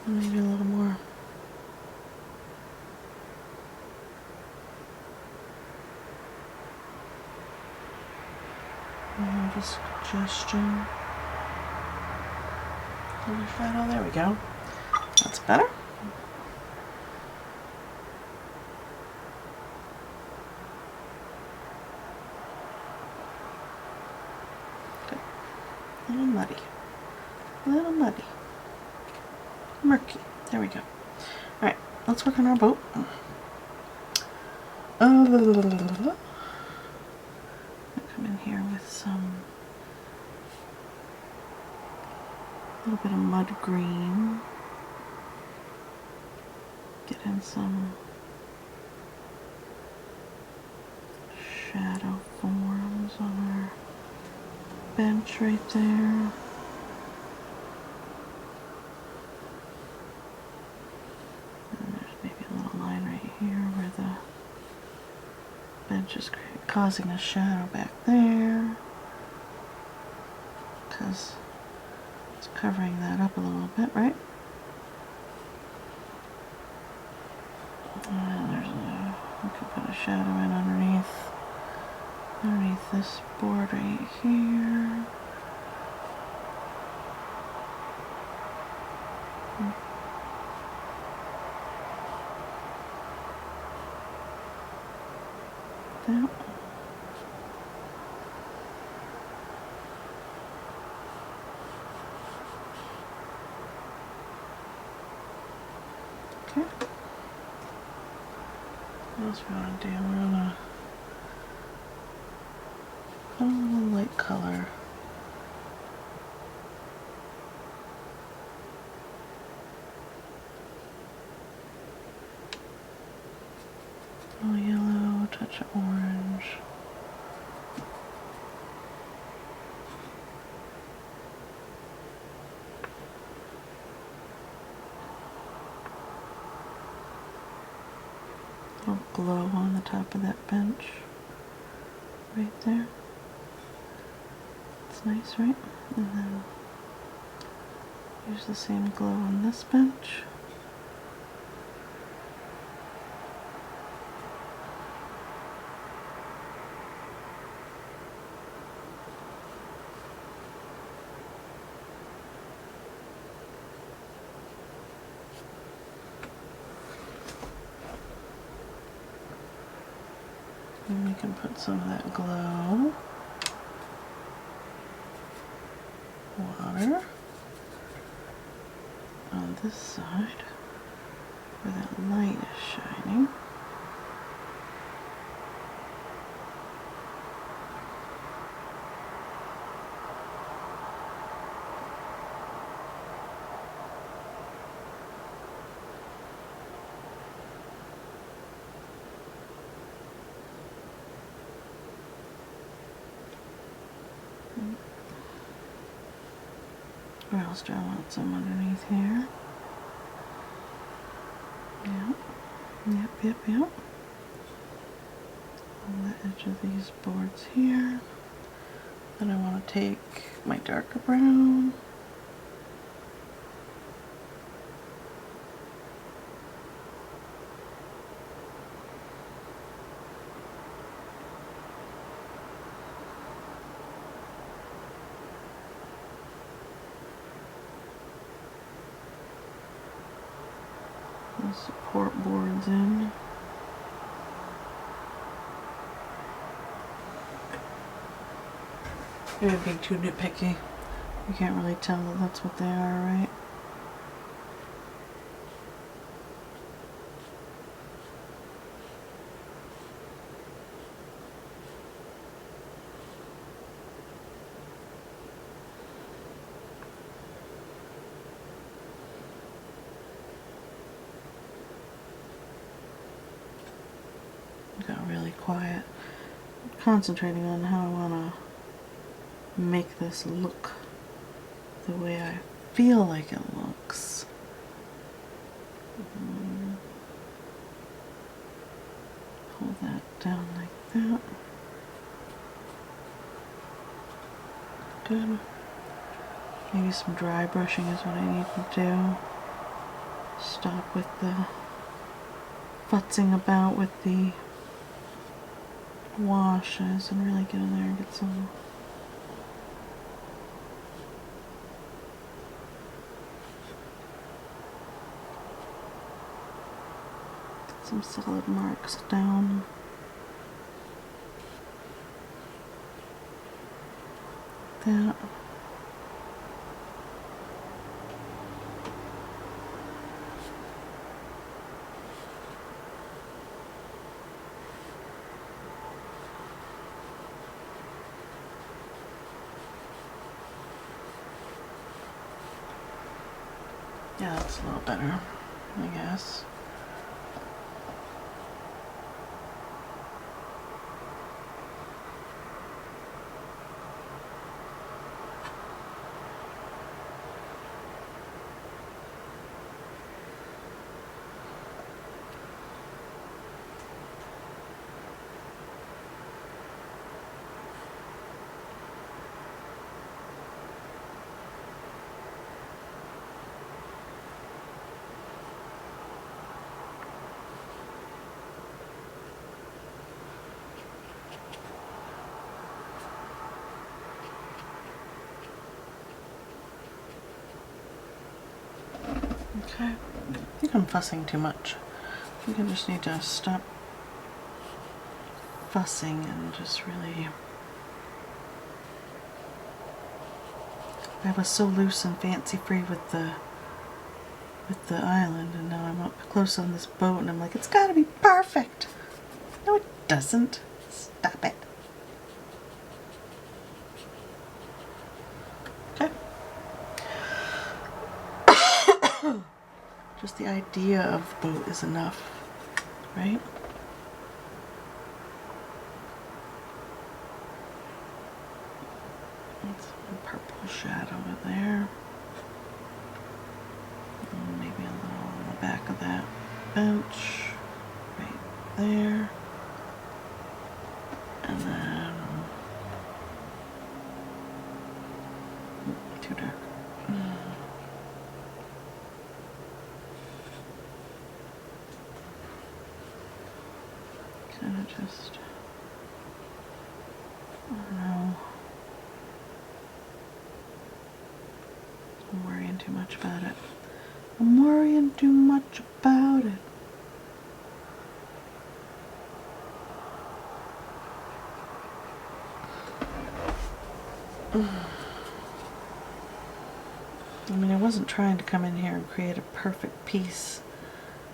And maybe a little more. Just suggestion. Little shadow. There we go. That's better. A little muddy. A little muddy. Murky. There we go. Alright, let's work on our boat. I'll come in here with some, a little bit of mud green. Get in some shadow forms on our bench right there. And there's maybe a little line right here where the bench is causing a shadow back there, because it's covering that up a little bit, right? And there's a, we could put a shadow in underneath this board right here. That. Okay. What else we want to do? We're gonna put a little light color. A little yellow, a touch of orange. A little glow on the top of that bench. Right there. It's nice, right? And then use the same glow on this bench. And we can put some of that glow water on this side where that light is shining. Where else do I want some underneath here? Yep. On the edge of these boards here. Then I want to take my darker brown. The support boards in. Maybe I'm being too nitpicky. You can't really tell that that's what they are, right? Got really quiet. Concentrating on how I want to make this look the way I feel like it looks. Pull that down like that. Good. Maybe some dry brushing is what I need to do. Stop with the futzing about with the washes and really get in there and get some solid marks down. That. Yeah, that's a little better, I guess. Okay, I think I'm fussing too much. I think I just need to stop fussing and just really... I was so loose and fancy-free with the island, and now I'm up close on this boat and I'm like, it's gotta be perfect! No, it doesn't. Stop it. Okay. Just the idea of the boat is enough, right? That's some purple shadow there. And maybe a little on the back of that bench, right there. And then, too dark. Kind of just, I don't know. I'm worrying too much about it. I'm worrying too much about it. I mean, I wasn't trying to come in here and create a perfect piece,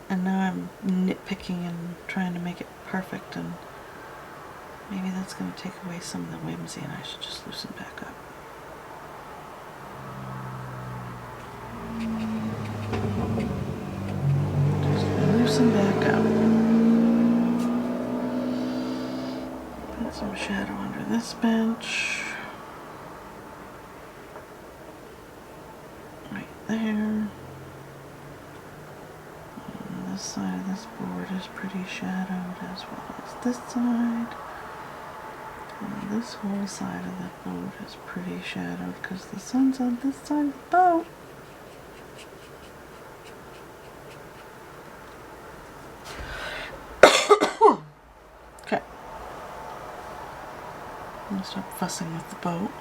and now I'm nitpicking and trying to make it perfect, and maybe that's going to take away some of the whimsy, and I should just loosen back up. Just loosen back up. Put some shadow under this bench. Right there. And this side of this board is pretty shadowed as well as this side. And this whole side of the boat is pretty shadowed because the sun's on this side of the boat. Okay. I'm going to stop fussing with the boat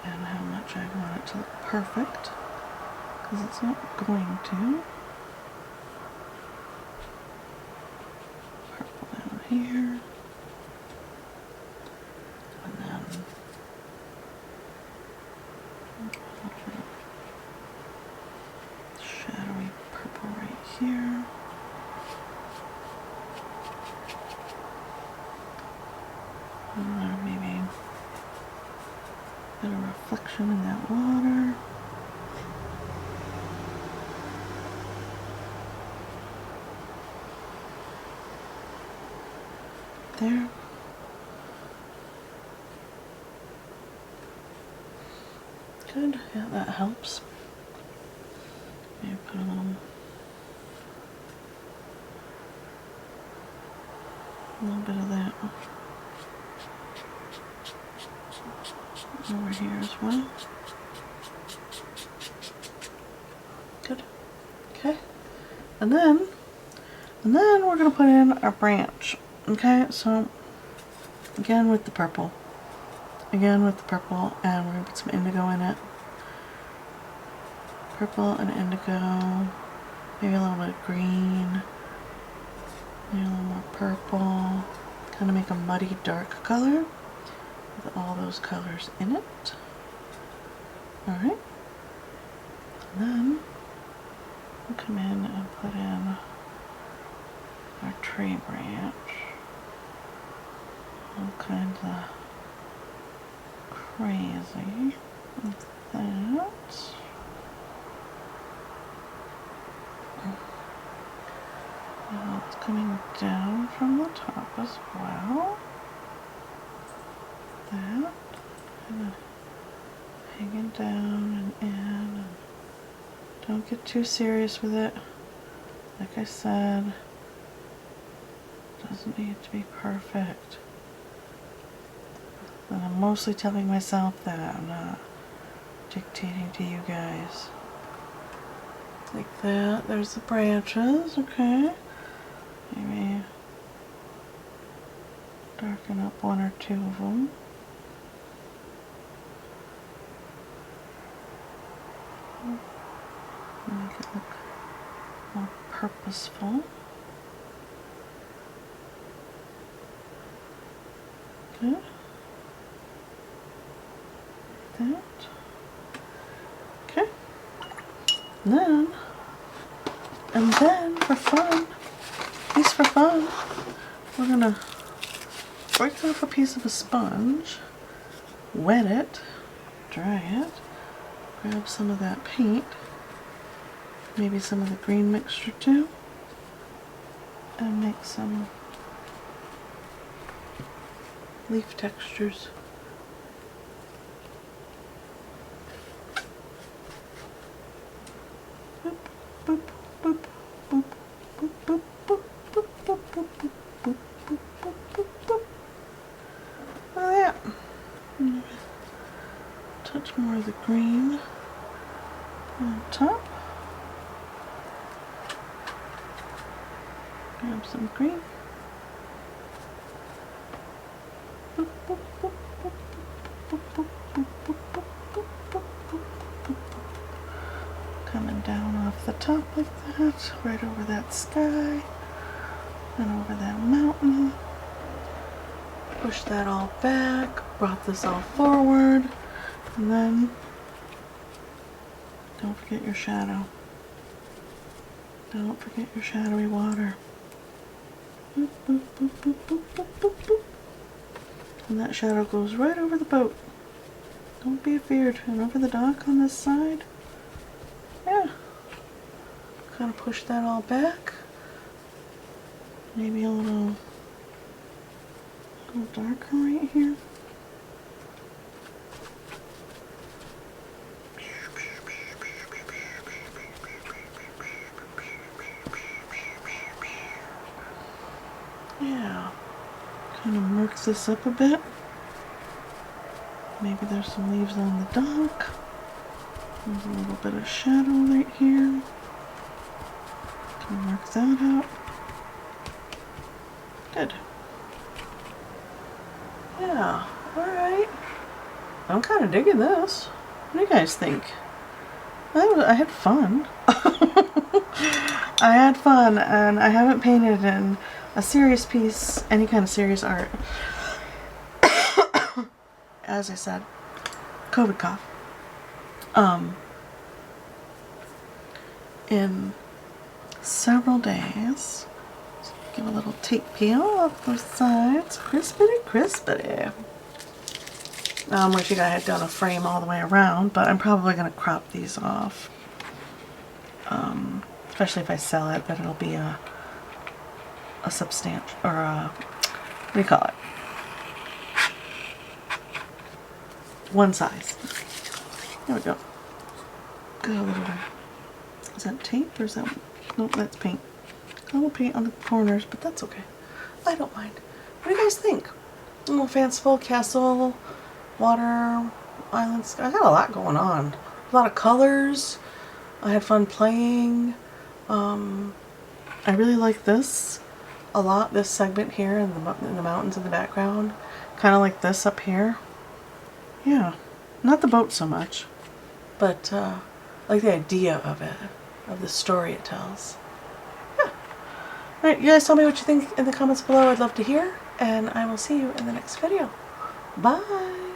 and how much I want it to look perfect, because it's not going to. Purple down here. And then a little bit of shadowy purple right here. Maybe a bit of reflection in that water. There. Good, yeah, that helps. Maybe put a little bit of that over here as well. Good. Okay. And then we're going to put in our branch. Okay, so again with the purple. And we're going to put some indigo in it. Purple and indigo. Maybe a little bit of green. Maybe a little more purple. Kind of make a muddy dark color with all those colors in it. Alright. And then we'll come in and put in our tree branch. All kinds of crazy with that. And it's coming down from the top as well. That. Kind of hanging down and in. And don't get too serious with it. Like I said, it doesn't need to be perfect. And I'm mostly telling myself that. I'm not dictating to you guys. Like that. There's the branches, okay. Maybe darken up one or two of them. Make it look more purposeful. Good. That. Okay. And then for fun, at least for fun, we're gonna break off a piece of a sponge, wet it, dry it, grab some of that paint, maybe some of the green mixture too, and make some leaf textures. Boop, boop, boop, boop, boop, boop, boop, boop, boop, boop, boop, boop, boop, boop, boop, boop. Look at that. Touch more of the green on top. Grab some green. Boop, boop, boop, boop, boop, boop, boop, boop, boop, boop, boop, boop, boop. Coming down off the top like that, right over that sky, and over that mountain. Push that all back, brought this all forward, and then don't forget your shadow. Don't forget your shadowy water. Boop, boop, boop, boop, boop, boop, boop, boop. And that shadow goes right over the boat. Don't be afeared. And over the dock on this side. Yeah. Kind of push that all back. Maybe a little darker right here. Yeah. Kind of murks this up a bit. Maybe there's some leaves on the dock. There's a little bit of shadow right here. Can mark that out. Good. Yeah, alright. I'm kind of digging this. What do you guys think? I had fun. I had fun, and I haven't painted in a serious piece, any kind of serious art. As I said, COVID cough. In several days. So give a little tape peel off the sides. Crispity, crispity. I wish I had done a frame all the way around, but I'm probably going to crop these off. Especially if I sell it, but it'll be a substantial, or a, what do you call it? One size. There we go. Got a little bit. Is that tape or is that, nope, that's paint. Got a little paint on the corners, but that's okay. I don't mind. What do you guys think? A little fanciful castle, water, islands. I got a lot going on. A lot of colors. I had fun playing. I really like this a lot, this segment here in the mountains in the background. Kind of like this up here. Yeah, not the boat so much, but I like the idea of it, of the story it tells. Yeah. Alright, you guys tell me what you think in the comments below. I'd love to hear, and I will see you in the next video. Bye!